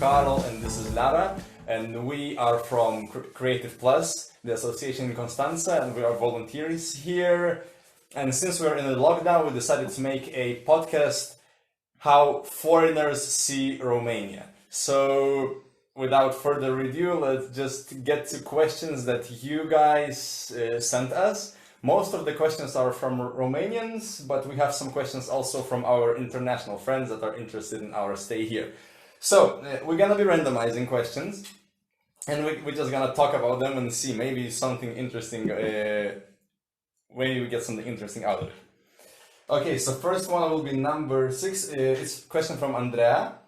Carlo, and this is Lara, and we are from Creative Plus, the association in Constanza, and we are volunteers here. And since we're in a lockdown, we decided to make a podcast, How Foreigners See Romania. So, without further ado, let's just get to questions that you guys sent us. Most of the questions are from Romanians, but we have some questions also from our international friends that are interested in our stay here. So, we're gonna be randomizing questions, and we're just gonna talk about them and see maybe something interesting, maybe we get something interesting out of it. Okay, so first one will be number 6. It's a question from Andrea,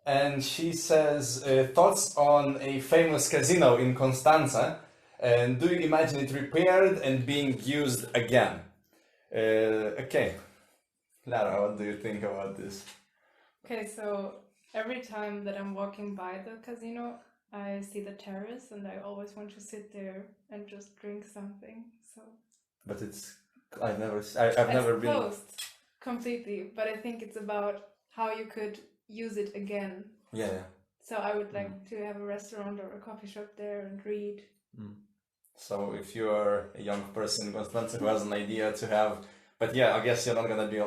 and she says, thoughts on a famous casino in Constanza, and do you imagine it repaired and being used again? Okay, Lara, what do you think about this? Okay, so every time that I'm walking by the casino, I see the terrace and I always want to sit there and just drink something. So But I've never been. Closed completely, but I think it's about how you could use it again. Yeah. So I would like to have a restaurant or a coffee shop there and read. So if you're a young person in Constanza who has an idea to have, but yeah, I guess you're not gonna be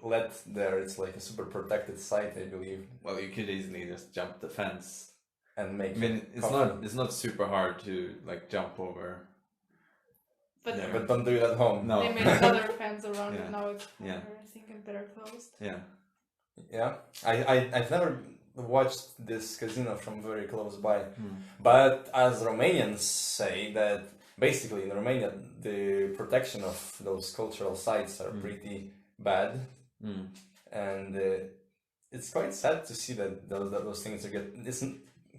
let there. It's like a super protected site, I believe, Well, you could easily just jump the fence. and make. I mean, it's not super hard to like jump over. But Yeah. But don't do it at home. No. they made another fence around Yeah. it now. It's Yeah. I think it's better closed. Yeah. Yeah, I've never watched this casino from very close by, but as Romanians say that basically in Romania the protection of those cultural sites are pretty bad, and it's quite sad to see that those things are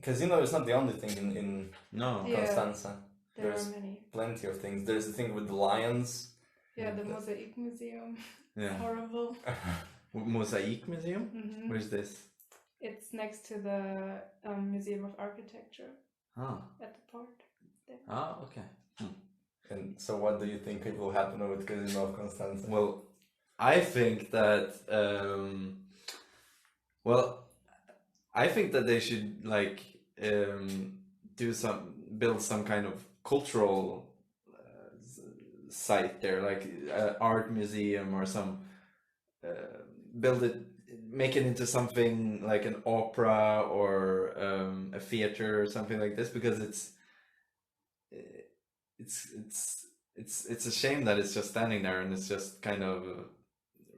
casino is not the only thing in No. Yeah. Constanza. There There's are many. plenty of things. There's the thing with the lions. Yeah, the Mosaic Museum. Yeah. Horrible. Mosaic Museum? Mhm. Where's this? It's next to the Museum of Architecture Ah. at the port. There. Ah, okay. And so what do you think it will happen with Casino of Constanza? Well, I think that I think that they should like build some kind of cultural site there, like art museum or some make it into something like an opera or a theater or something like this, because it's a shame that it's just standing there and it's just kind of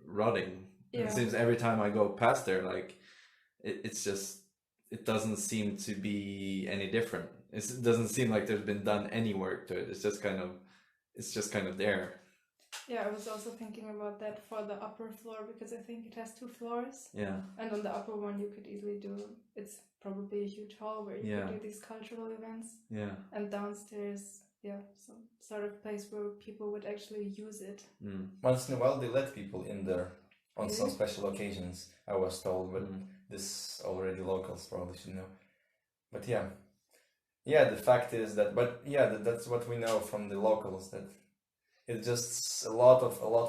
rotting. Yeah. It seems every time I go past there, like it doesn't seem to be any different. It doesn't seem like there's been done any work to it. It's just kind of there. Yeah, I was also thinking about that for the upper floor, because I think it has 2 floors. Yeah. And on the upper one you could easily it's probably a huge hall where you Yeah. could do these cultural events. Yeah. And downstairs, some sort of place where people would actually use it. Once in a while they let people in there on some Really? special occasions, I was told, but this already locals probably should know. But yeah, the fact is that's what we know from the locals, that it's just a lot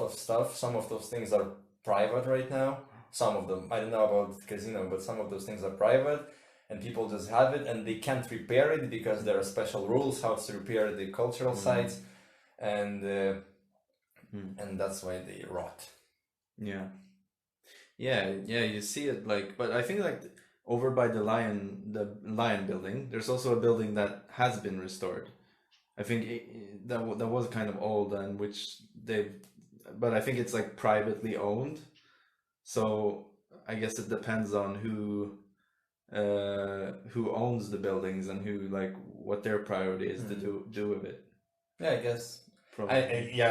of stuff. Some of those things are private right now. Some of them, I don't know about the casino, but some of those things are private, and people just have it and they can't repair it because there are special rules how to repair the cultural sites, and that's why they rot. Yeah. You see it like, but I think like over by the lion building, there's also a building that has been restored. I think that was kind of old, and but I think it's like privately owned. So I guess it depends on who owns the buildings and what their priority is to do with it. Yeah, I guess. Probably.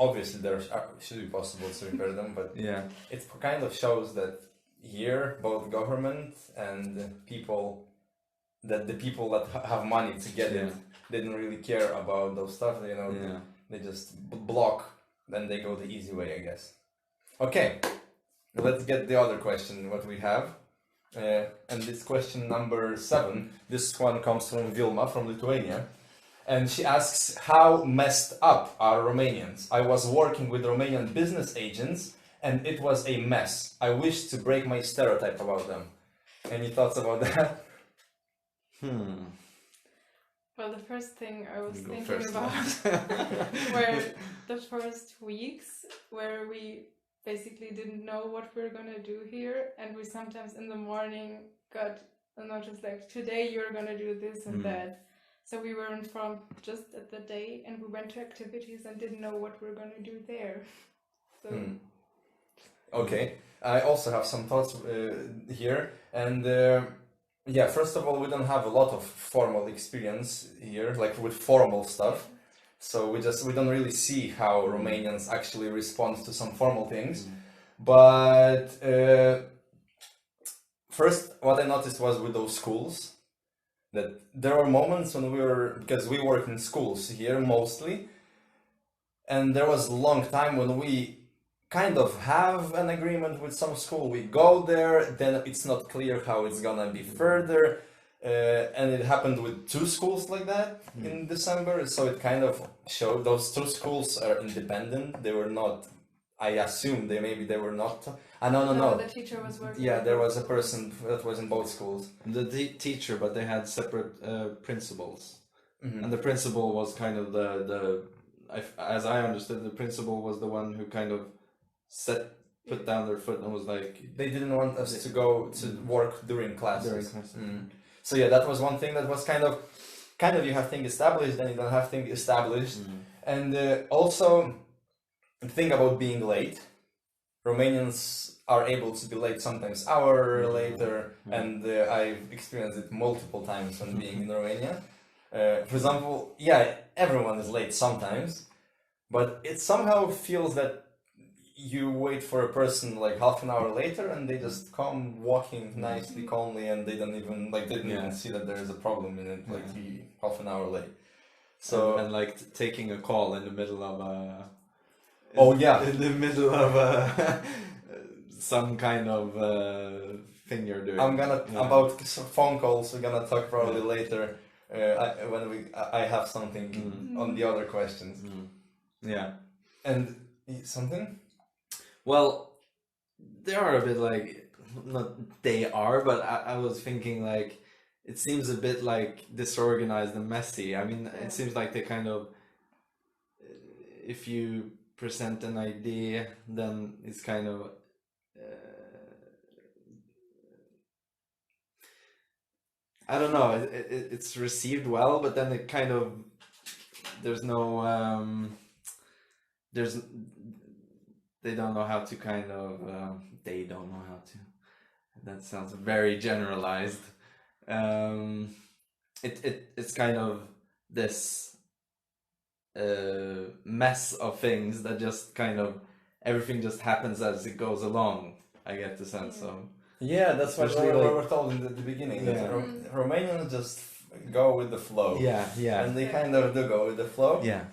Obviously there should be possible to repair them, but Yeah. it kind of shows that here both government and the people that have money to get it, they don't really care about those stuff. They just block, then they go the easy way, I guess. Okay, let's get the other question what we have, and this question number 7. This one comes from Vilma from Lithuania. And she asks, how messed up are Romanians? I was working with Romanian business agents and it was a mess. I wish to break my stereotype about them. Any thoughts about that? Well, the first thing I was You go thinking first, about Matt. were the first weeks where we basically didn't know what we were gonna do here, and we sometimes in the morning got a notice like, today you're gonna do this and that. So we were informed just at the day, and we went to activities and didn't know what we were gonna do there. So Okay, I also have some thoughts here, and yeah, first of all, we don't have a lot of formal experience here, like with formal stuff. So we don't really see how Romanians actually respond to some formal things. But first, what I noticed was with those schools that there were moments when because we work in schools here mostly, and there was a long time when we kind of have an agreement with some school. We go there, then it's not clear how it's gonna be further. And it happened with two schools like that in December. So it kind of showed those two schools are independent. They were not. I assume they were not. No. the teacher was working. Yeah, with there both was a schools. person that was in both schools. The teacher, but they had separate principals, Mhm. and the principal was kind of as I understood, the principal was the one who kind of put down their foot and was like, They didn't want us to go to work during classes. during class. So yeah, that was one thing that was kind of you have things established, then you don't have things established, and also the thing about being late. Romanians are able to be late sometimes hour later, and I've experienced it multiple times when being in Romania. For example, yeah, everyone is late sometimes, but it somehow feels that you wait for a person like half an hour later and they just come walking nicely, calmly, and they don't even even see that there is a problem in it, like half an hour late. So and like taking a call in the middle of a in the middle of some kind of thing you're doing. About some phone calls we're gonna talk probably later I have something on the other questions. Yeah. And something? Well, they are a bit like, not they are, but I was thinking like, it seems a bit like disorganized and messy. I mean, it seems like they kind of, if you present an idea, then it's kind of, I don't know, it's received well, but then it kind of, there's no, they don't know how to kind of, they don't know how to, that sounds very generalized. It's kind of this mess of things that just kind of, everything just happens as it goes along, I get the sense of. Yeah, that's what we Especially were told in the beginning. Yeah. That Romanians just go with the flow. Yeah. And they kind of do go with the flow. Yeah.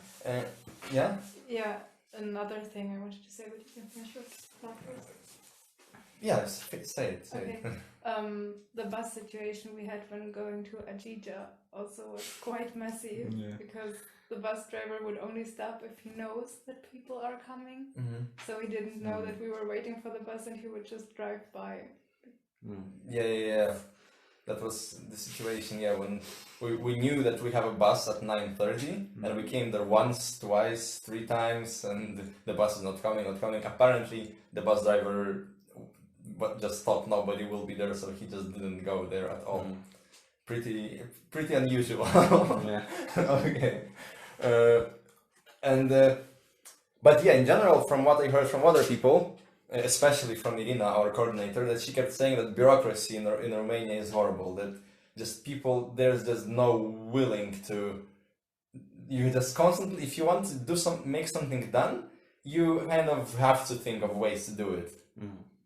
Yeah? Yeah, another thing I wanted to say, but you can finish your thought first. Yes, say it. Okay. The bus situation we had when going to Ajija also was quite messy because the bus driver would only stop if he knows that people are coming. So he didn't know that we were waiting for the bus, and he would just drive by. Yeah. That was the situation, when we knew that we have a bus at 9:30 and we came there once, twice, 3 times and the bus is not coming. Apparently the bus driver just thought nobody will be there, so he just didn't go there at all. Pretty unusual. Yeah. Okay. But yeah, in general, from what I heard from other people, especially from Irina, our coordinator, that she kept saying that bureaucracy in Romania is horrible. That just people, there's just no willing to. You just constantly, if you want to make something done, you kind of have to think of ways to do it.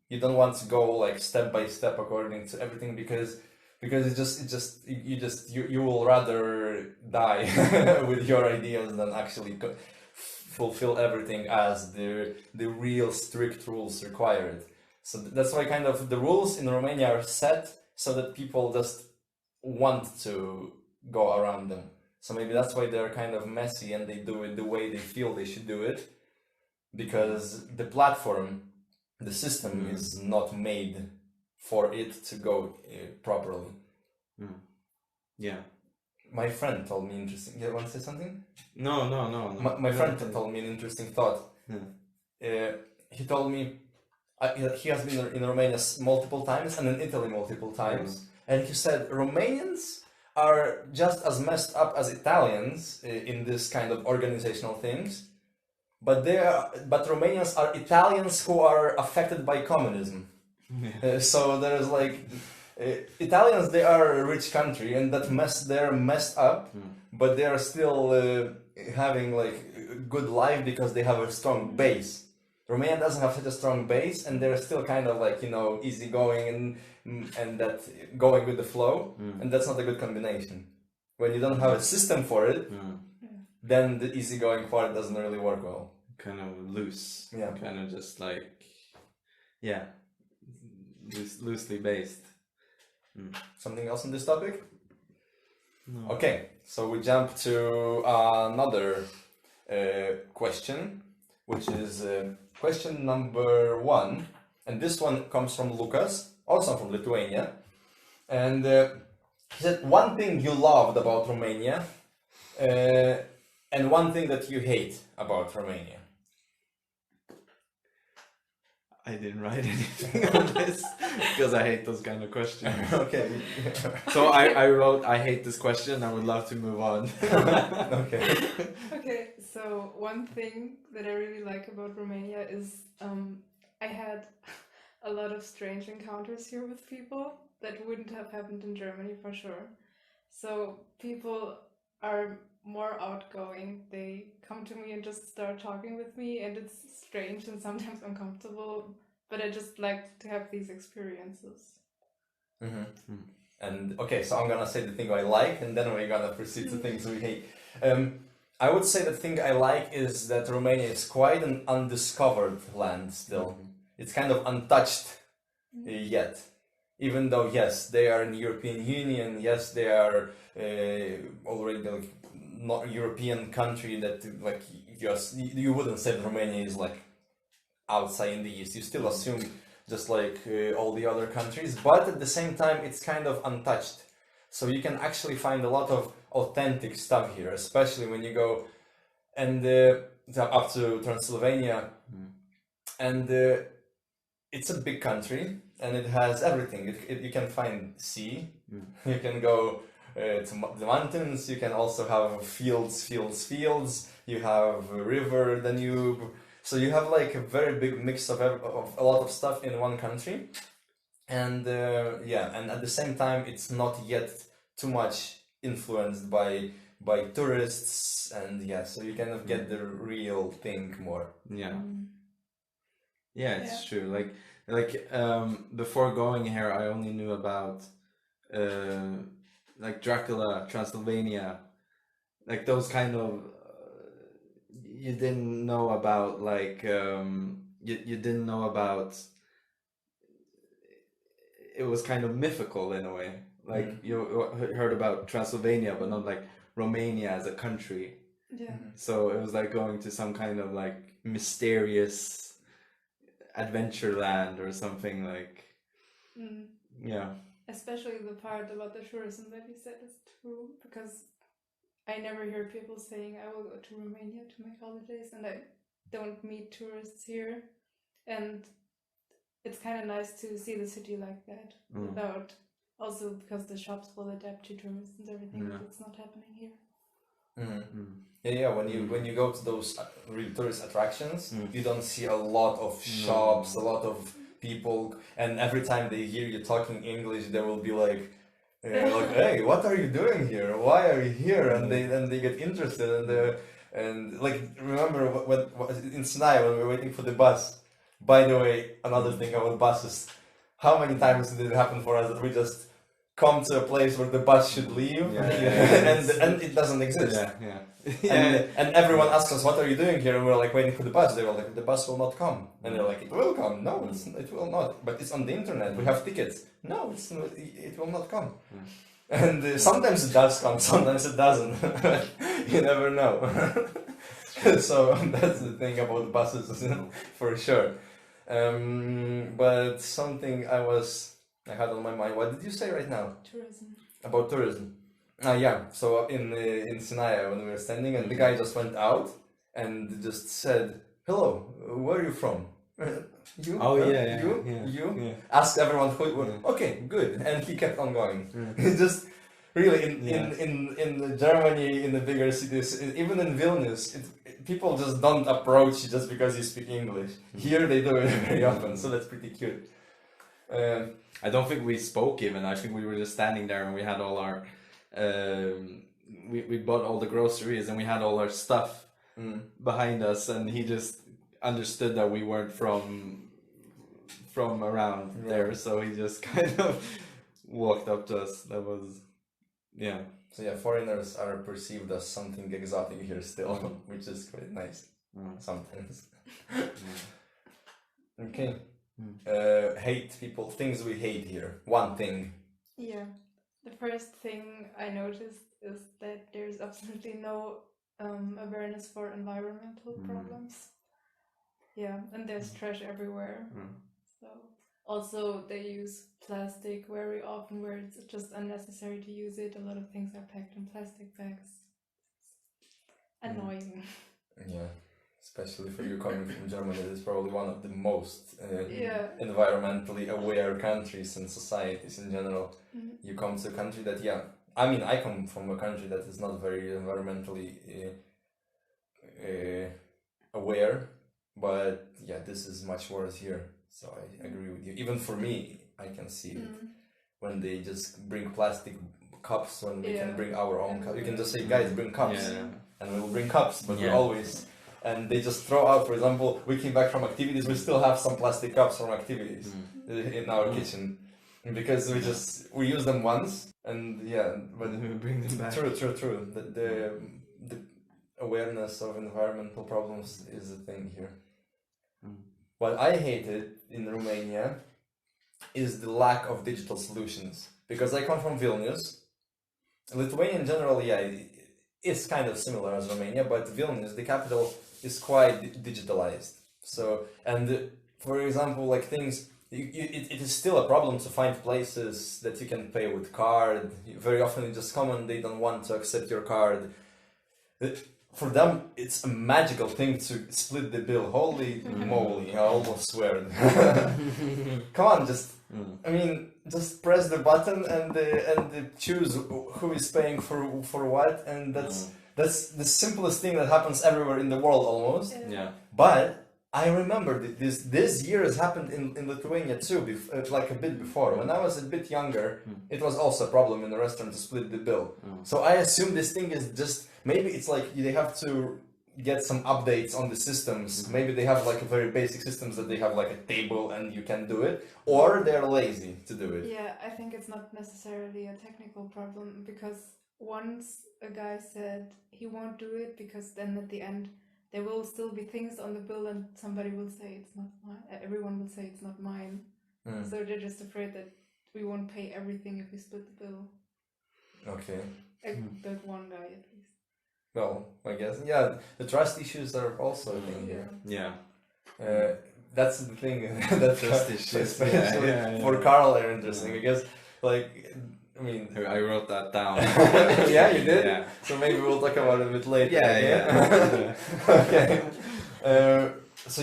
You don't want to go like step by step according to everything because you will rather die with your ideas than actually fulfill everything as the real strict rules required. So that's why kind of the rules in Romania are set so that people just want to go around them. So maybe that's why they're kind of messy and they do it the way they feel they should do it, because the platform, the system is not made for it to go properly. Yeah. My friend told me interesting. You want to say something? No. My friend told me an interesting thought. He told me he has been in Romania multiple times and in Italy multiple times, and he said Romanians are just as messed up as Italians in this kind of organizational things, but Romanians are Italians who are affected by communism. So there's like Italians, they are a rich country and they're messed up, but they are still having like a good life because they have a strong base. Romania doesn't have such a strong base, and they're still kind of like, easygoing and that going with the flow, and that's not a good combination. When you don't have a system for it, then the easygoing part doesn't really work well. Kind of loose. Yeah. Kind of just like, loosely based. Something else on this topic? No. Okay, so we jump to another question, which is question number 1, and this one comes from Lucas, also from Lithuania, and he said one thing you loved about Romania and one thing that you hate about Romania. I didn't write anything on this because I hate those kind of questions. Okay. So I wrote, I hate this question, I would love to move on. Okay. Okay, so one thing that I really like about Romania is I had a lot of strange encounters here with people that wouldn't have happened in Germany for sure. So people are more outgoing. They come to me and just start talking with me, and it's strange and sometimes uncomfortable, but I just like to have these experiences. And okay, so I'm gonna say the thing I like, and then we're gonna proceed to things we hate. I would say the thing I like is that Romania is quite an undiscovered land still. It's kind of untouched yet. Even though, yes, they are in the European Union, yes, they are already like not European country that like you wouldn't say that Romania is like outside in the east. You still assume just like all the other countries, but at the same time it's kind of untouched. So you can actually find a lot of authentic stuff here, especially when you go and up to Transylvania, and it's a big country and it has everything. You can find sea, you can go to the mountains, you can also have fields. You have a river, Danube. So you have like a very big mix of a lot of stuff in one country, and and at the same time it's not yet too much influenced by tourists, and so you kind of get the real thing more. It's true. Like before going here, I only knew about like Dracula, Transylvania, like those kind of. You didn't know about like you didn't know about. It was kind of mythical in a way. Like you heard about Transylvania, but not like Romania as a country. Yeah. So it was like going to some kind of like mysterious adventure land or something like. Yeah. Especially the part about the tourism that you said is true, because I never hear people saying I will go to Romania to my holidays, and I don't meet tourists here, and it's kind of nice to see the city like that without, also because the shops will adapt to tourists and everything, but it's not happening here. When you go to those real tourist attractions, you don't see a lot of shops, a lot of people, and every time they hear you talking English, they will be like, hey, what are you doing here? Why are you here? And they get interested, and like remember when in Sinai when we were waiting for the bus. By the way, another thing about buses, how many times did it happen for us that we just come to a place where the bus should leave and it doesn't exist? And everyone asks us, what are you doing here? And we're like waiting for the bus. They were like, the bus will not come. And they're like, it will come. No, it will not. But it's on the internet. We have tickets. No, it will not come. And sometimes it does come, sometimes it doesn't. You never know. So that's the thing about buses, for sure. But something I had on my mind. What did you say right now? Tourism. About tourism. Yeah, so in Sinaia when we were standing, and the guy just went out and just said, "Hello, where are you from?" You? Oh, Huh? yeah, yeah, You? yeah, You? yeah. Asked everyone who. Yeah. Okay, good, and he kept on going. Yeah. Just really Yeah. in Germany, in the bigger cities, even in Vilnius, people just don't approach you just because you speak English. Here they do it very often, so that's pretty cute. I don't think we spoke even. I think we were just standing there and we had all our, we bought all the groceries and we had all our stuff behind us, and he just understood that we weren't from around there, so he just kind of walked up to us. That was, yeah. So yeah, foreigners are perceived as something exotic here still, which is quite nice sometimes. Okay. Hate people, things we hate here. One thing. Yeah. The first thing I noticed is that there's absolutely no awareness for environmental problems. Yeah, and there's trash everywhere. So also they use plastic very often where it's just unnecessary to use it. A lot of things are packed in plastic bags. Annoying. Yeah. Especially for you coming from Germany, it is probably one of the most environmentally aware countries and societies in general. You come to a country that, I mean, I come from a country that is not very environmentally aware, but yeah, this is much worse here. So I agree with you. Even for me, I can see it when they just bring plastic cups when we can bring our own cups. You can just say, guys, bring cups, and we will bring cups, but we always. And they just throw out, for example, we came back from activities, we still have some plastic cups from activities in our kitchen. Because we use them once, and but we bring them back. True. The awareness of environmental problems is a thing here. What I hated in Romania is the lack of digital solutions. Because I come from Vilnius. Lithuania in general, is kind of similar as Romania, but Vilnius, the capital, is quite digitalized. So, and for example, like things, it is still a problem to find places that you can pay with card. Very often you just come and they don't want to accept your card. For them, it's a magical thing to split the bill. Holy moly, I almost swear. Come on, just press the button and choose who is paying for what, and that's the simplest thing that happens everywhere in the world almost. But I remember that this year has happened in Lithuania too, like a bit before. When I was a bit younger, it was also a problem in the restaurant to split the bill. So I assume this thing is just, maybe it's like they have to get some updates on the systems. Maybe they have like a very basic systems that they have like a table and you can do it, or they're lazy to do it. Yeah, I think it's not necessarily a technical problem, because once a guy said he won't do it because then at the end there will still be things on the bill and somebody will say it's not mine. Everyone will say it's not mine. So they're just afraid that we won't pay everything if we split the bill. Okay. That one guy at least. Well, I guess, the trust issues are also a thing here. That's the thing that Trust issues, especially for Carl are interesting, because, like, I mean, I wrote that down. Yeah, you did? Yeah. So maybe we'll talk about it a bit later. Yeah. Okay.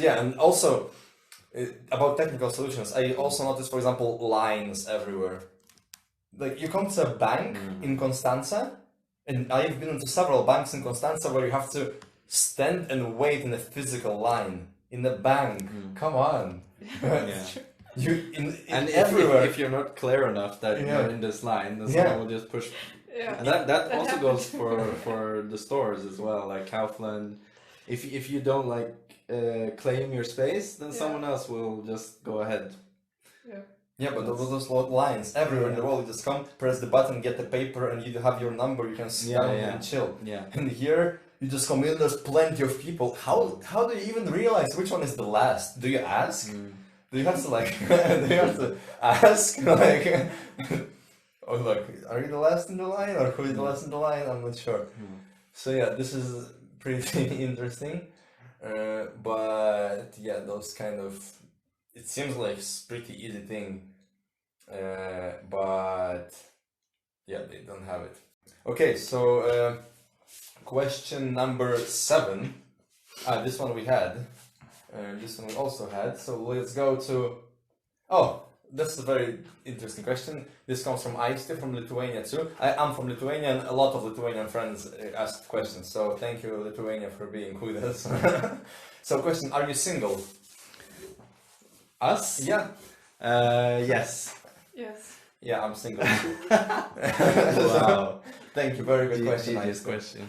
And also, about technical solutions, I also noticed, for example, lines everywhere. Like, you come to a bank in Constanza, and I've been to several banks in Constanza where you have to stand and wait in a physical line in the bank. Come on. And everywhere. if you're not clear enough that you're in this line, then someone will just push. And that also goes for the stores as well, like Kaufland. If you don't claim your space, then someone else will just go ahead. Yeah, but those lines everywhere in the world, you just come, press the button, get the paper, and you have your number, you can sit down and chill. And here, you just come in, there's plenty of people. How do you even realize which one is the last? Do you ask? Do you have to ask, or are you the last in the line, or who is the last in the line? I'm not sure. So this is pretty interesting. But those kind of, it seems like it's pretty easy thing, but they don't have it. Okay, so question number 7. This one we had. This one we also had. So let's go to. Oh, that's a very interesting question. This comes from Aiste from Lithuania too. I'm from Lithuania, and a lot of Lithuanian friends asked questions. So thank you, Lithuania, for being with us. So, question: are you single? Us? Yeah. Yes. Yes. Yeah, I'm single. Wow. Thank you. Very good question. Genius Aiste. question.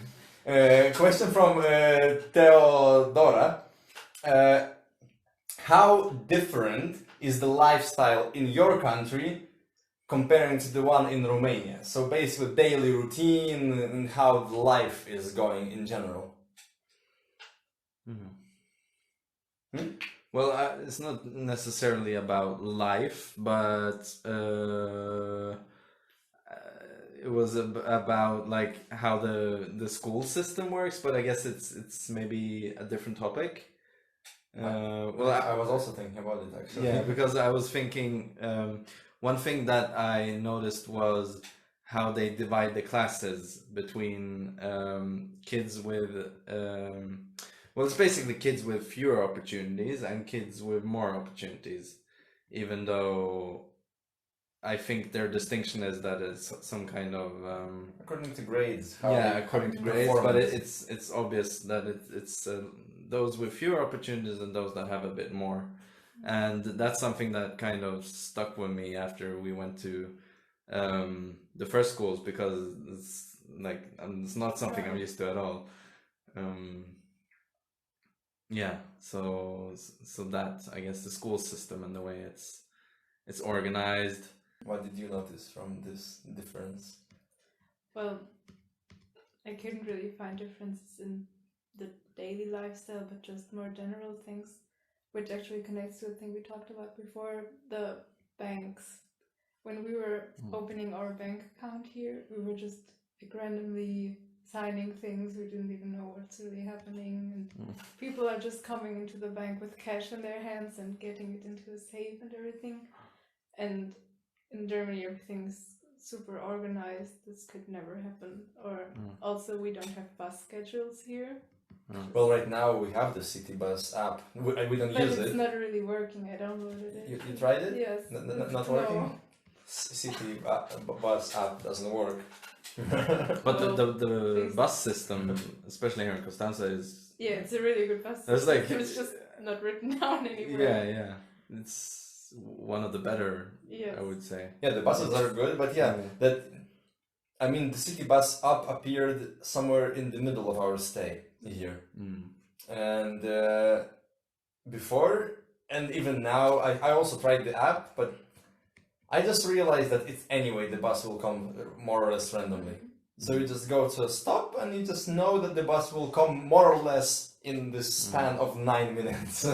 Question from Theodora. How different is the lifestyle in your country comparing to the one in Romania? So basically daily routine and how the life is going in general. Well, it's not necessarily about life, but it was about like how the school system works. But I guess it's maybe a different topic. Well, I was also thinking about it actually. yeah, because I was thinking one thing that I noticed was how they divide the classes between kids with well, it's basically kids with fewer opportunities and kids with more opportunities, even though I think their distinction is that it's some kind of According to grades. according to grades, but performance. it's obvious that it's those with fewer opportunities and those that have a bit more, and that's something that kind of stuck with me after we went to the first schools, because it's like it's not something I'm used to at all. Yeah, so that, I guess, the school system and the way it's organized. What did you notice from this difference? Well, I couldn't really find differences in the daily lifestyle, but just more general things, which actually connects to the thing we talked about before, the banks. When we were opening our bank account here, we were just like randomly signing things. We didn't even know what's really happening, and people are just coming into the bank with cash in their hands and getting it into a safe and everything. And in Germany, everything's super organized. This could never happen. Or also, we don't have bus schedules here. Well, right now we have the City Bus app. We don't But use it's it. not really working. I downloaded it. You tried it? Yes. Not working? City Bus app doesn't work. But Well, the bus system, especially here in Constanza, is Yeah, it's a really good bus. There's like- It's just not written down anywhere. yeah, it's one of the better, Yes. I would say. Yeah, the buses are good, but yeah, I mean, the City Bus app appeared somewhere in the middle of our stay here. And before, and even now, I also tried the app, but I just realized that the bus will come more or less randomly. So you just go to a stop and you just know that the bus will come more or less in the span of 9 minutes.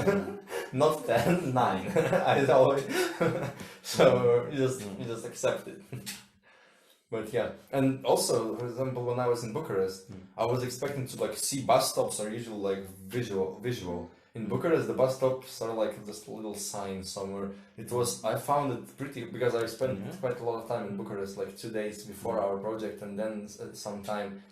Not 10, 9. I always so you just accept it. But yeah, and also, for example, when I was in Bucharest, I was expecting to like see bus stops are usually like visual. In Bucharest, the bus stops are like just a little sign somewhere. I found it pretty, because I spent quite a lot of time in Bucharest, like 2 days before our project, and then some time.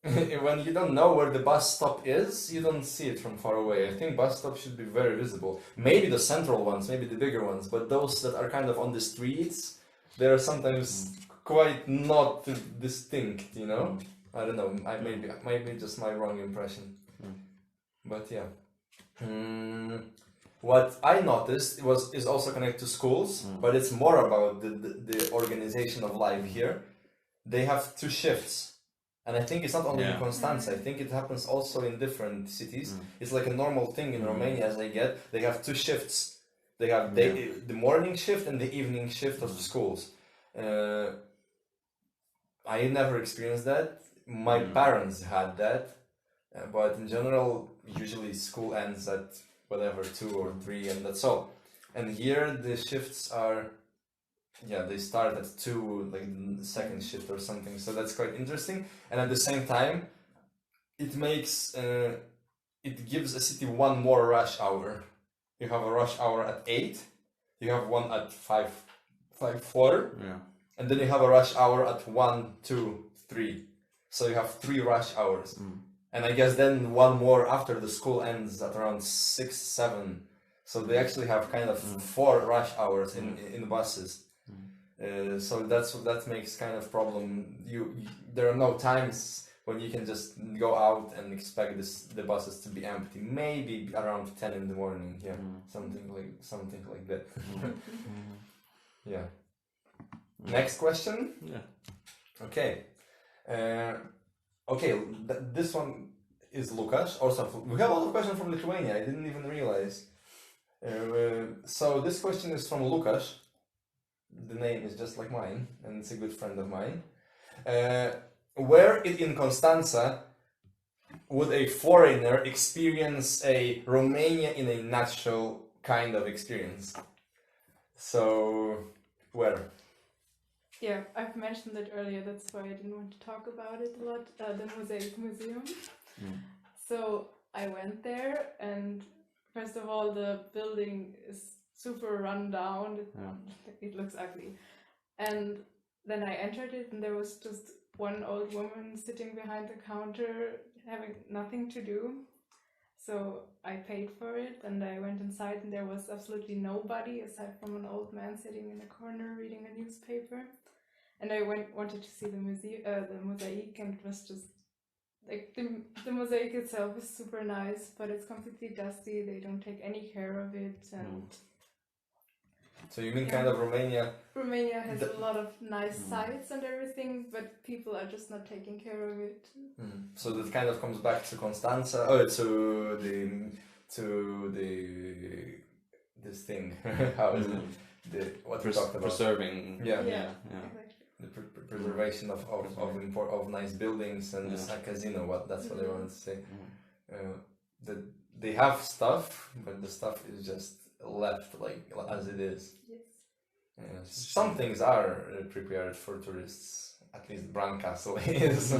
When you don't know where the bus stop is, you don't see it from far away. I think bus stops should be very visible. Maybe the central ones, maybe the bigger ones, but those that are kind of on the streets, they're sometimes quite not distinct, you know? I don't know, maybe just my wrong impression. But yeah. What I noticed is also connected to schools, but it's more about the organization of life here. They have 2 shifts. And I think it's not only in Constanza, I think it happens also in different cities. It's like a normal thing in Romania as they have 2 shifts. They have the morning shift and the evening shift of the schools. I never experienced that. My parents had that. But in general, usually school ends at whatever, 2 or 3, and that's all. And here the shifts are, they start at 2, like the second shift or something. So that's quite interesting. And at the same time, it makes, it gives a city one more rush hour. You have a rush hour at 8, you have one at 5:45. and then you have a rush hour at 1, 2, 3. So you have 3 rush hours. And I guess then one more after the school ends at around 6, 7. So they actually have kind of 4 rush hours in buses. So that makes kind of problem. There are no times when you can just go out and expect the buses to be empty. Maybe around 10 in the morning. Yeah, something like that. Yeah. Next question. Yeah. Okay. Okay, this one is Lukasz. Also, we have a lot of questions from Lithuania. I didn't even realize. So this question is from Lukasz. The name is just like mine, and it's a good friend of mine. Where in Constanța would a foreigner experience a Romania in a nutshell kind of experience? So, where? Yeah, I've mentioned it earlier, that's why I didn't want to talk about it a lot. The Mosaic Museum. So I went there, and first of all, the building is super run down. It looks ugly. And then I entered it, and there was just one old woman sitting behind the counter having nothing to do. So I paid for it, and I went inside, and there was absolutely nobody aside from an old man sitting in a corner reading a newspaper. And I wanted to see the mosaic, and it was just like the mosaic itself is super nice, but it's completely dusty. They don't take any care of it, and so you mean kind of Romania? Romania has a lot of nice sites and everything, but people are just not taking care of it. So that kind of comes back to Constanța, to this thing. How is it? What we talked about? Preserving. Yeah. Exactly. The preservation of nice buildings and this casino. That's what I wanted to say. That they have stuff, but the stuff is just left like as it is. Yes. Some things are prepared for tourists. At least Bran Castle is.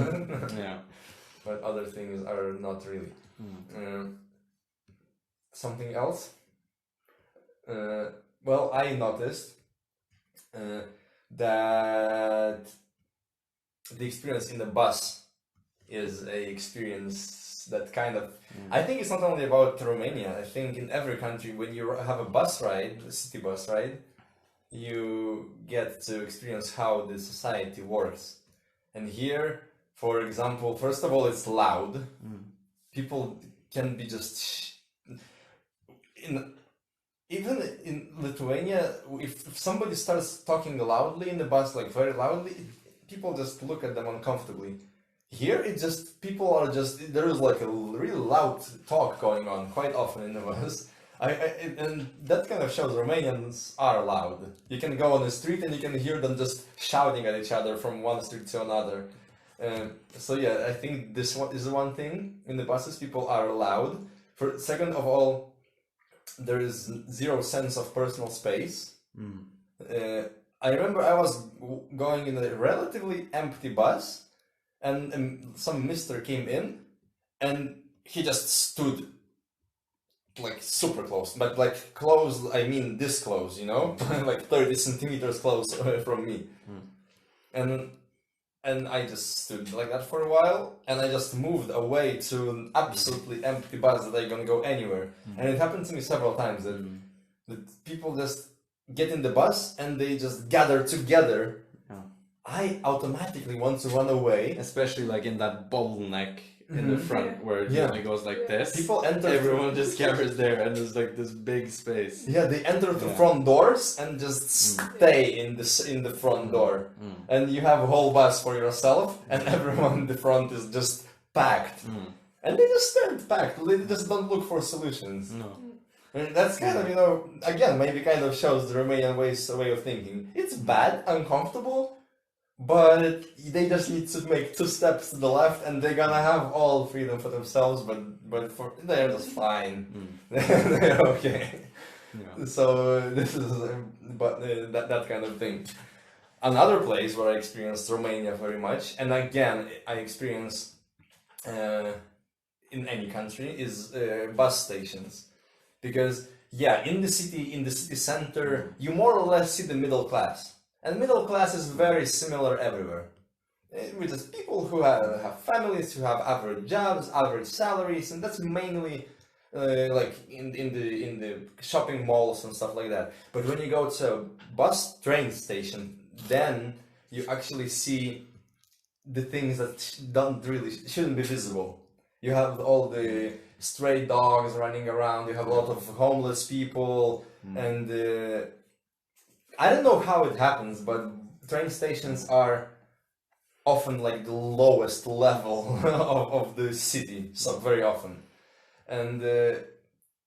But other things are not really. Something else? Well, I noticed that the experience in the bus is a experience that kind of I think it's not only about Romania. I think in every country when you have a bus ride, a city bus ride, you get to experience how the society works. And here, for example, first of all, it's loud. People can be just even in Lithuania, if somebody starts talking loudly in the bus, like very loudly, people just look at them uncomfortably. Here, it just, people are just, there is like a really loud talk going on quite often in the bus. And that kind of shows Romanians are loud. You can go on the street and you can hear them just shouting at each other from one street to another. So yeah, I think this one is one thing. In the buses, people are loud. Second of all, there is zero sense of personal space. I remember I was going in a relatively empty bus, and some mister came in, and he just stood like super close, but like close, I mean this close, you know, like 30 centimeters close from me. And I just stood like that for a while, and I just moved away to an absolutely empty bus that I gonna go anywhere. And it happened to me several times that people just get in the bus and they just gather together. I automatically want to run away. Especially like in that bottleneck in the front where it only goes like this. People enter. Everyone just gathers there, and there's like this big space. Yeah, they enter the front doors and just stay in the front door, and you have a whole bus for yourself, and everyone in the front is just packed, and they just stand packed. They just don't look for solutions. And that's kind of, you know, again, maybe kind of shows the Romanian way of thinking. It's bad, uncomfortable, but they just need to make 2 steps to the left, and they're gonna have all freedom for themselves. But they're just fine. They're okay. So this is, that kind of thing. Another place where I experienced Romania very much, and again I experience in any country, is bus stations, because in the city center you more or less see the middle class. And middle class is very similar everywhere. With just people who have families, who have average jobs, average salaries, and that's mainly like in the shopping malls and stuff like that. But when you go to a bus train station, then you actually see the things that don't really shouldn't be visible. You have all the stray dogs running around. You have a lot of homeless people, and I don't know how it happens, but train stations are often like the lowest level of the city, so very often, and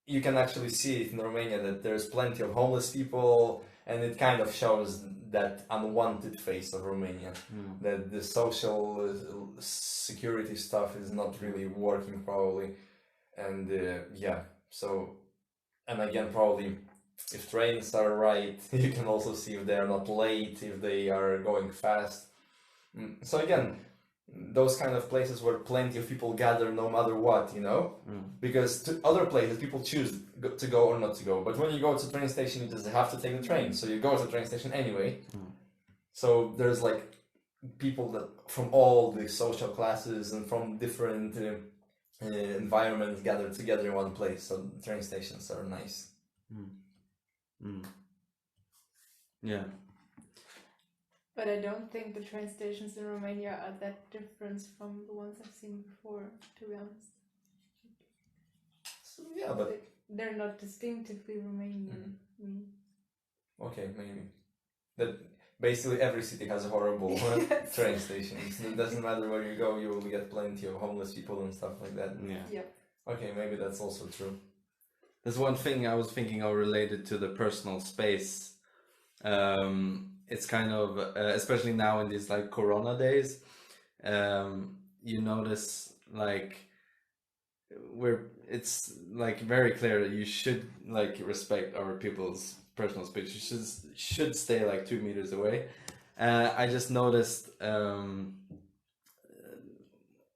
you can actually see it in Romania that there's plenty of homeless people, and it kind of shows that unwanted face of Romania, that the social security stuff is not really working probably, and yeah, so, and again probably if trains are right, you can also see if they are not late, if they are going fast. So again, those kind of places where plenty of people gather no matter what, you know, because to other places people choose to go or not to go. But when you go to the train station, you just have to take the train, so you go to the train station anyway. So there's like people that from all the social classes and from different environments gathered together in one place. So train stations are nice. Yeah. But I don't think the train stations in Romania are that different from the ones I've seen before, to be honest. So, yeah, but they're not distinctively Romanian. okay, maybe that basically every city has a horrible train station. It doesn't matter where you go, you will get plenty of homeless people and stuff like that. Yeah. Okay, maybe that's also true. There's one thing I was thinking of related to the personal space. It's kind of, especially now in these like Corona days, you notice like it's like very clear that you should like respect other people's personal space. You should stay like 2 meters away. I just noticed, I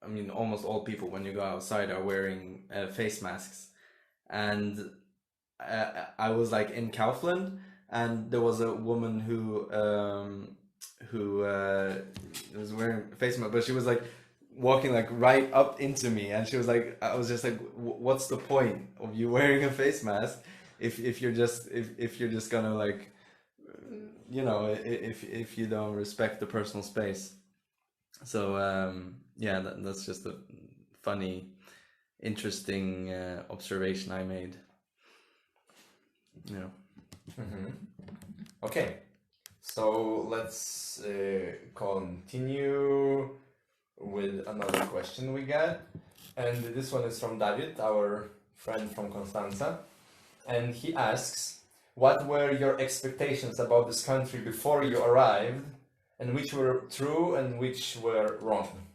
mean, almost all people when you go outside are wearing face masks, and I was like in Kaufland, and there was a woman who was wearing a face mask, but she was like walking like right up into me, and she was like, I was just like, what's the point of you wearing a face mask if you're just gonna like, you know, if you don't respect the personal space. So yeah, that's just a funny, interesting observation I made. Yeah. Okay, so let's continue with another question we got, and this one is from David, our friend from Constanza, and he asks, what were your expectations about this country before you arrived, and which were true and which were wrong?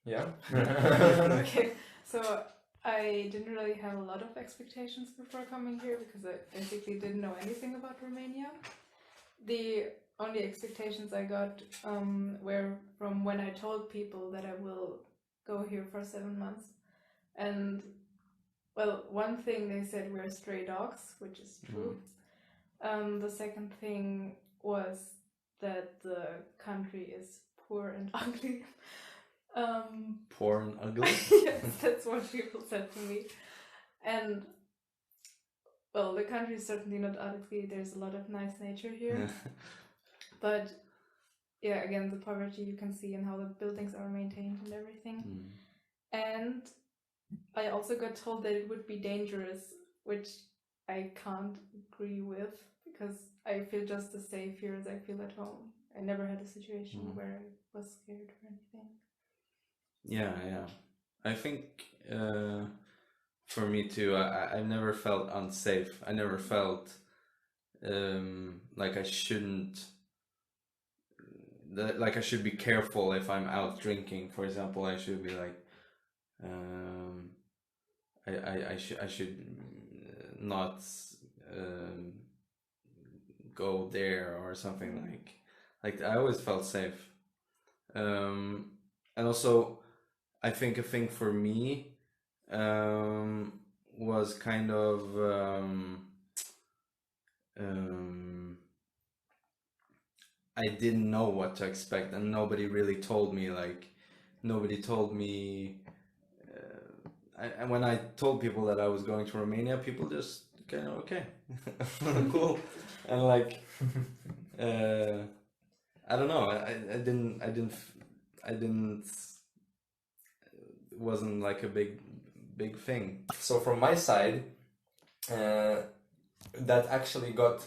Yeah. Okay, so I didn't really have a lot of expectations before coming here because I basically didn't know anything about Romania. The only expectations I got were from when I told people that I will go here for 7 months. And, well, one thing they said we're stray dogs, which is true. The second thing was that the country is poor and ugly. Poor and ugly? Yes, that's what people said to me. And, well, the country is certainly not ugly. There's a lot of nice nature here. But, yeah, again, the poverty you can see and how the buildings are maintained and everything. And I also got told that it would be dangerous, which I can't agree with, because I feel just as safe here as I feel at home. I never had a situation where I was scared or anything. Yeah. I think for me too, I never felt unsafe. I never felt like I shouldn't, like I should be careful if I'm out drinking, for example. I should be like, I should not go there or something like I always felt safe. And also, I think a thing for me was kind of I didn't know what to expect, and nobody really told me. Like, nobody told me. And when I told people that I was going to Romania, people just kind of okay, cool, and like, I don't know. I didn't. It wasn't like a big thing. So from my side, that actually got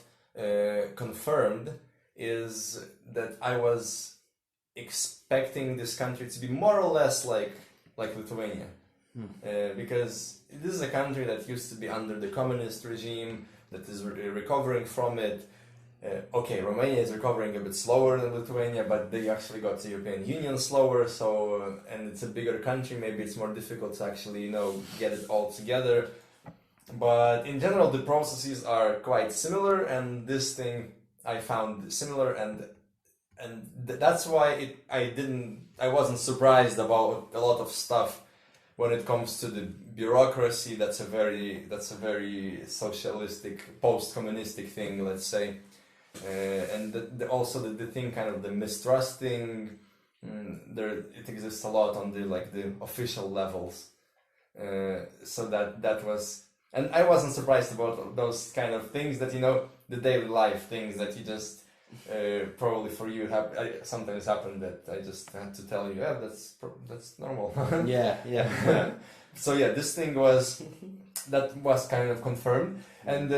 confirmed is that I was expecting this country to be more or less like Lithuania, because this is a country that used to be under the communist regime that is recovering from it. Okay, Romania is recovering a bit slower than Lithuania, but they actually got the European Union slower. So, and it's a bigger country. Maybe it's more difficult to actually, get it all together. But in general, the processes are quite similar, and this thing I found similar, and that's why I wasn't surprised about a lot of stuff when it comes to the bureaucracy. That's a very socialistic, post-communistic thing, let's say. And also the thing, kind of the mistrusting, it exists a lot on the official levels. So that was, and I wasn't surprised about those kind of things that the daily life things that you just probably for you sometimes happen that I just had to tell you. Yeah, that's normal. Yeah. So yeah, this thing was kind of confirmed, and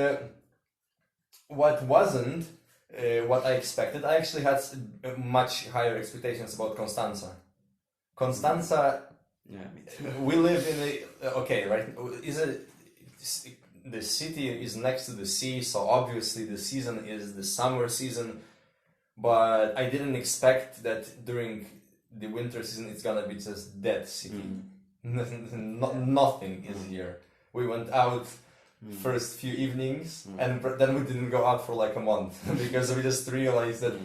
what wasn't. What I expected, I actually had much higher expectations about Constanza. Constanza, Yeah, me too. we live in right? The city is next to the sea, so obviously the season is the summer season. But I didn't expect that during the winter season it's gonna be just dead city. Nothing is here. We went out first few evenings, and then we didn't go out for like a month because we just realized that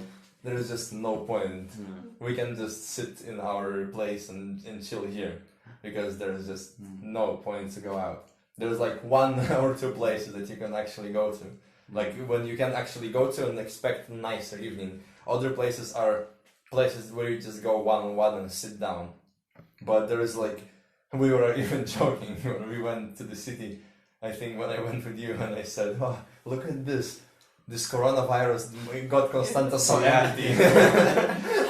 there is just no point. We can just sit in our place and chill here because there's just no point to go out. There's like 1 or 2 places that you can actually go to, like when you can actually go to and expect a nicer evening. Other places are places where you just go one-on-one and sit down. But there is we were even joking when we went to the city. I think when I went with you and I said, "Oh, look at this coronavirus got Constanta so empty."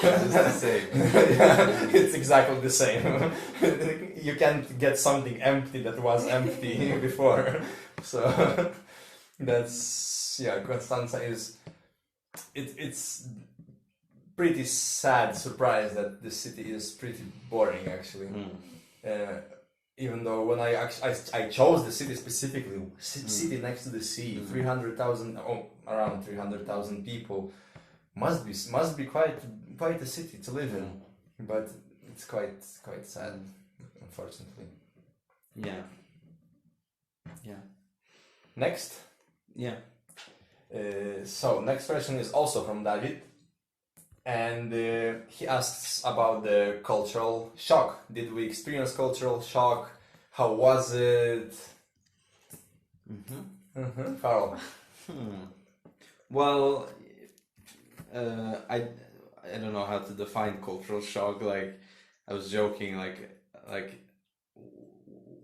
It's the same. Yeah, it's exactly the same. You can't get something empty that was empty before. So that's Constanza is it's pretty sad surprise that the city is pretty boring actually. Even though when I chose the city specifically, city next to the sea, 300,000, around 300,000 people, must be quite a city to live in, but it's quite sad, unfortunately. Yeah. Next. Yeah. So next question is also from David, and he asks about the cultural shock. Did we experience cultural shock? How was it? Carl. Well, I don't know how to define cultural shock. Like, I was joking. Like,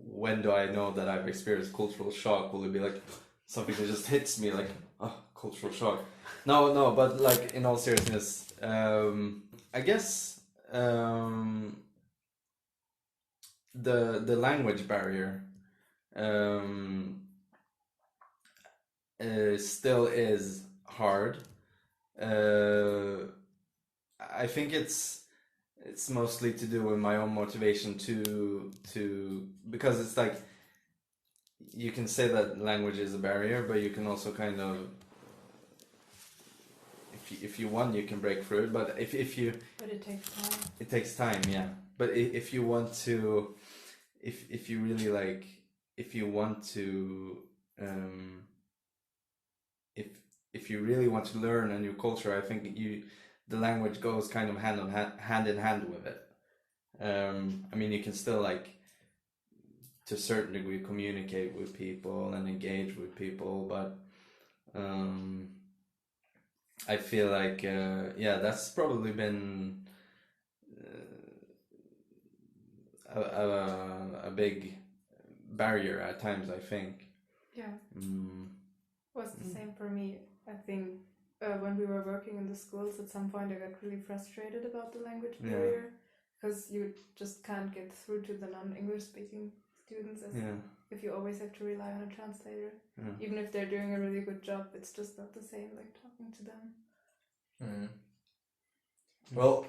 when do I know that I've experienced cultural shock? Will it be like something that just hits me like, oh, cultural shock? No, but like in all seriousness, I guess the language barrier still is hard. I think it's mostly to do with my own motivation to because it's like you can say that language is a barrier, but you can also kind of if you want you can break through it, but if you But it takes time. it takes time, yeah. But if you want to if you really like if you want to if you really want to learn a new culture, I think the language goes kind of hand in hand with it. I mean, you can still like to a certain degree communicate with people and engage with people, but I feel like that's probably been a big barrier at times, I think. Yeah. Mm. Was the same for me. I think when we were working in the schools, at some point I got really frustrated about the language barrier because you just can't get through to the non-English speaking students as if you always have to rely on a translator. Even if they're doing a really good job, it's just not the same like talking to them. Well,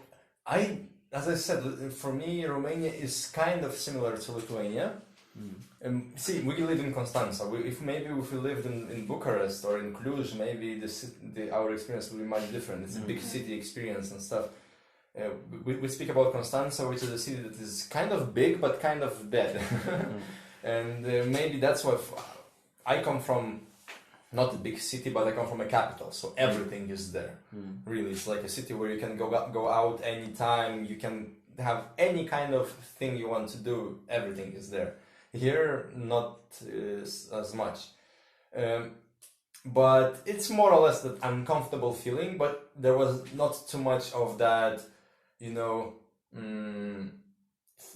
as I said, for me, Romania is kind of similar to Lithuania. See, we live in Constanța. If we lived in Bucharest or in Cluj, maybe our experience would be much different. It's a big city experience and stuff. We speak about Constanța, which is a city that is kind of big but kind of dead. And maybe that's why I come from not a big city, but I come from a capital, so everything is there. Really, it's like a city where you can go out anytime, you can have any kind of thing you want to do, everything is there. Here, not as much. But it's more or less that uncomfortable feeling, but there was not too much of that,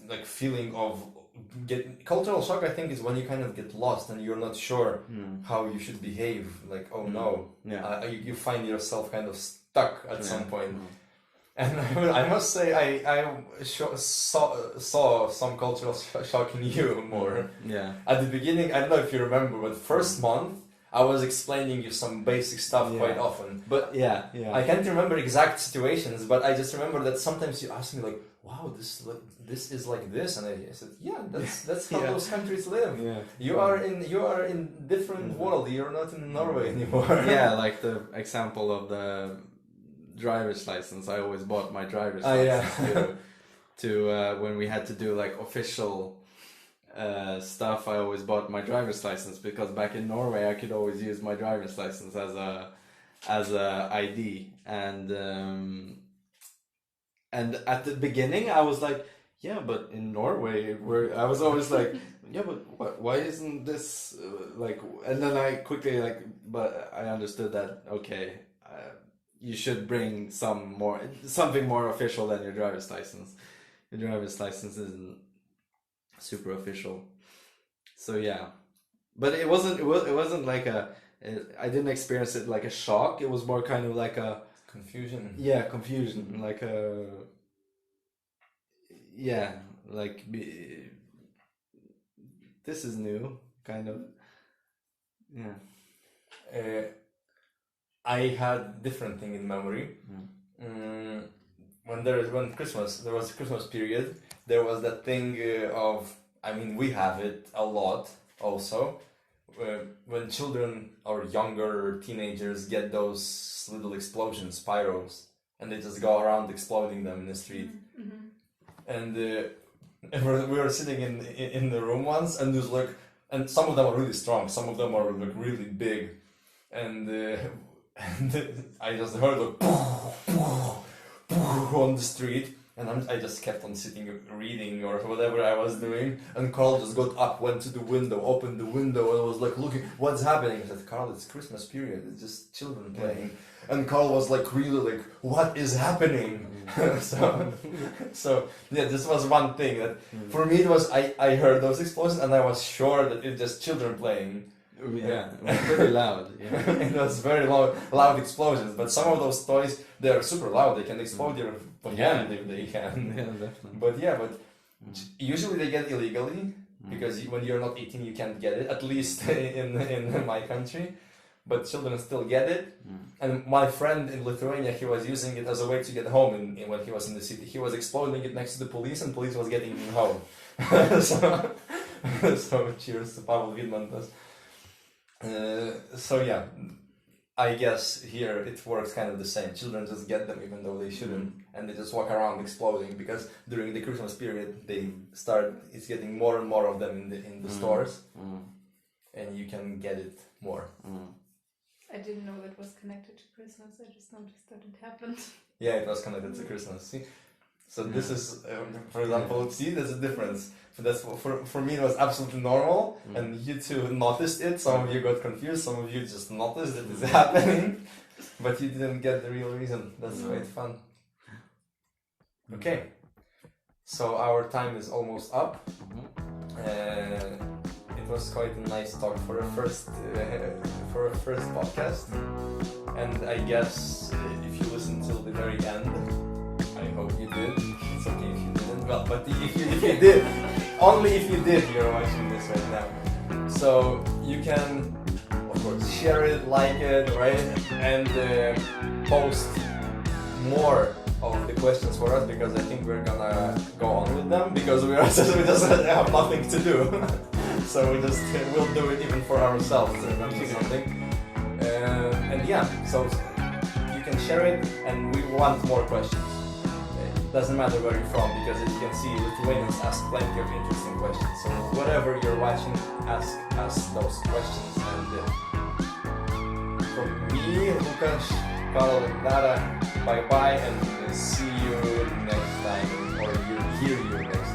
like feeling of cultural shock. I think is when you kind of get lost and you're not sure how you should behave. Like, oh no, you find yourself kind of stuck at some point. And I must say, I saw some cultural shock in you more. Yeah. At the beginning, I don't know if you remember, but first month, I was explaining you some basic stuff quite often. But I can't remember exact situations, but I just remember that sometimes you ask me like, wow, this is like this, and I said, yeah, that's how those countries live. Yeah. You are in different world. You're not in Norway anymore. Yeah, like the example of the driver's license. I always bought my driver's license to when we had to do like official stuff. I always bought my driver's license because back in Norway I could always use my driver's license as a ID, and at the beginning I was like, yeah, but in Norway I was always like, yeah, but why isn't this like? And then I quickly but I understood that you should bring something more official than your driver's license. Your driver's license isn't super official, so yeah. But it wasn't like I didn't experience it like a shock. It was more kind of like a confusion. Yeah, confusion, like a this is new, kind of. Yeah. I had different thing in memory. When there was Christmas period, there was that thing of, I mean, we have it a lot also, when children or younger teenagers get those little explosions, pyros, and they just go around exploding them in the street. And we were sitting in the room once, and there's like, and some of them are really strong, some of them are like really big, and I just heard like on the street, and I just kept on sitting reading or whatever I was doing, and Carl just got up, went to the window, opened the window, and was like looking, what's happening? I said, Carl, it's Christmas period, it's just children playing. And Carl was like really like, what is happening? so yeah, this was one thing that for me it was, I heard those explosions and I was sure that it's just children playing. Yeah, it was pretty loud. Yeah. It was very loud explosions, but some of those toys, they are super loud. They can explode your hand if they can. Yeah, definitely. But usually they get illegally because when you're not 18, you can't get it. At least in my country, but children still get it. And my friend in Lithuania, he was using it as a way to get home. When he was in the city, he was exploding it next to the police, and police was getting him home. so cheers to Pavel Vidmantas. So yeah, I guess here it works kind of the same. Children just get them even though they shouldn't, and they just walk around exploding because during the Christmas period it's getting more and more of them in the stores, and you can get it more. I didn't know that was connected to Christmas. I just noticed that it happened. Yeah, it was connected to Christmas. See, So this is, for example, see, there's a difference. That's for me it was absolutely normal, and you two noticed it. Some of you got confused, some of you just noticed that it's happening, but you didn't get the real reason. That's quite fun. Okay, so our time is almost up. It was quite a nice talk for a first podcast, and I guess if you listen till the very end, I hope you did. It's okay if you didn't. Well, but if you did, only if you did, you're watching this right now. So you can, of course, share it, like it, right, and post more of the questions for us, because I think we're gonna go on with them, because we just have nothing to do. So we'll do it even for ourselves or something. And yeah, so you can share it, and we want more questions. It doesn't matter where you're from, because as you can see, Lithuanians ask plenty of interesting questions. So whatever you're watching, ask us those questions. And from me, Lukas, Karol, and Dara, bye bye, and see you next time, or hear you next time.